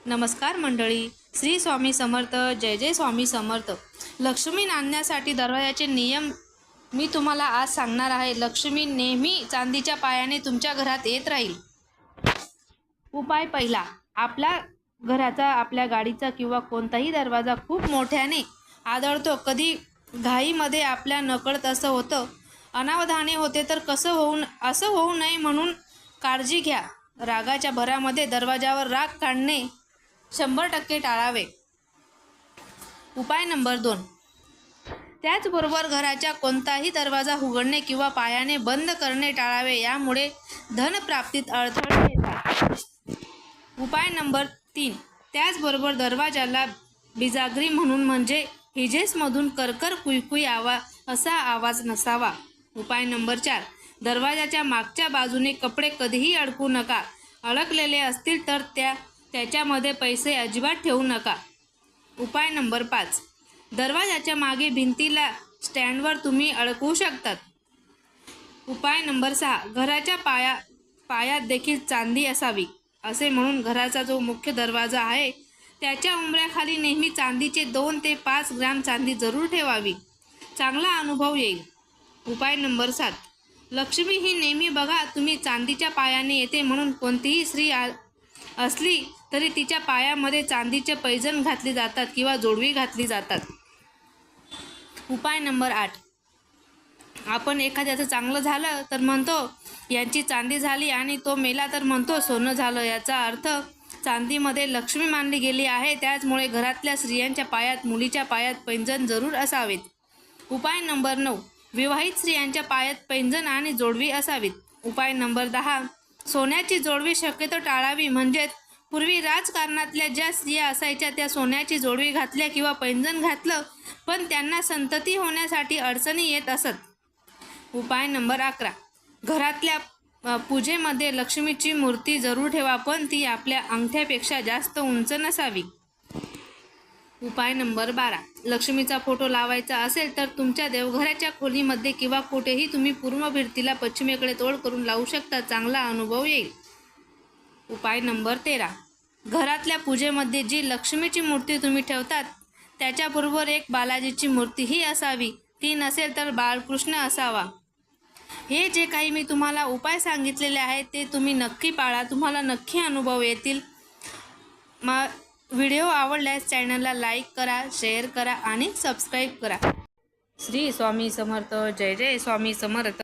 नमस्कार मंडळी, श्री स्वामी समर्थ. जय जय स्वामी समर्थ. लक्ष्मी आणण्यासाठी दरवाजाचे नियम मी तुम्हाला आज सांगणार आहे. लक्ष्मी नेहमी चांदीच्या पायाने तुमच्या घरात येत राहील. उपाय पहिला, आपल्या घराचा, आपल्या गाडीचा किंवा कोणताही दरवाजा खूप मोठ्याने आदळतो. कधी घाईमध्ये आपल्या नकळत असं होतं, अनावधाने होते, तर असं होऊ नये म्हणून काळजी घ्या. रागाच्या भरामध्ये दरवाजावर राग काढणे 100% टाळावे. उपाय नंबर 2, त्याचबरोबर घराच्या कोणताही दरवाजा उघडणे किंवा पायाने बंद करणे टाळावे. यामुळे धनप्राप्तीत अडथळे येतात. उपाय नंबर 3, त्याचबरोबर दरवाजाला बिजागरी म्हणून म्हणजे हिजेसमधून करकर कुईकुई असा आवाज नसावा. उपाय नंबर 4, दरवाजाच्या मागच्या बाजूने कपडे कधीही अडकू नका. अडकलेले असतील तर त्याच्यामध्ये पैसे अजिबात ठेवू नका. उपाय नंबर 5, दरवाजाच्या मागे भिंतीला स्टँडवर तुम्ही अडकवू शकतात. उपाय नंबर 6, घराच्या पायात देखील चांदी असावी. असे म्हणून घराचा जो मुख्य दरवाजा आहे त्याच्या उंबऱ्याखाली नेहमी चांदीचे 2 ते 5 ग्रॅम चांदी जरूर ठेवावी. चांगला अनुभव येईल. उपाय नंबर 7, लक्ष्मी ही नेहमी बघा तुम्ही चांदीच्या पायाने येते, म्हणून कोणतीही स्त्री असली तरी तिच्या पायामध्ये चांदीचे पैंजण घातली जातात किंवा जोडवी घातली जातात. उपाय नंबर 8, आपण एखाद्याचं चांगलं झालं तर म्हणतो यांची चांदी झाली, आणि तो मेला तर म्हणतो सोनं झालं. याचा अर्थ चांदीमध्ये लक्ष्मी मानली गेली आहे. त्याचमुळे घरातल्या स्त्रियांच्या पायात, मुलीच्या पायात पैंजण जरूर असावेत. उपाय नंबर 9, विवाहित स्त्रियांच्या पायात पैंजण आणि जोडवी असावीत. उपाय नंबर 10, सोन्याची जोडवी शक्यतो टाळावी. म्हणजेच पूर्वी राजकारणातल्या ज्या स्त्रिया असायच्या त्या सोन्याची जोडवी घातल्या किंवा पैंजण घातलं, पण त्यांना संतती होण्यासाठी अडचणी येत असत. उपाय नंबर 11, घरातल्या पूजेमध्ये लक्ष्मीची मूर्ती जरूर ठेवा, पण ती आपल्या अंगठ्यापेक्षा जास्त उंच नसावी. उपाय नंबर 12, लक्ष्मीचा फोटो लावायचा असेल तर तुमच्या देवघराच्या खोलीमध्ये किंवा कुठेही तुम्ही पूर्व भिंतीला पश्चिमेकडे तोड करून लावू शकता. चांगला अनुभव येईल. उपाय नंबर 13, घरातल्या पूजेमध्ये जी लक्ष्मीची मूर्ती तुम्ही ठेवतात त्याच्याबरोबर एक बालाजीची मूर्तीही असावी. ती नसेल तर बाळकृष्ण असावा. हे जे काही मी तुम्हाला उपाय सांगितलेले आहेत ते तुम्ही नक्की पाळा. तुम्हाला नक्की अनुभव येतील. व्हिडिओ आवडल्यास चॅनलला लाईक करा, शेअर करा आणि सबस्क्राईब करा. श्री स्वामी समर्थ. जय जय स्वामी समर्थ.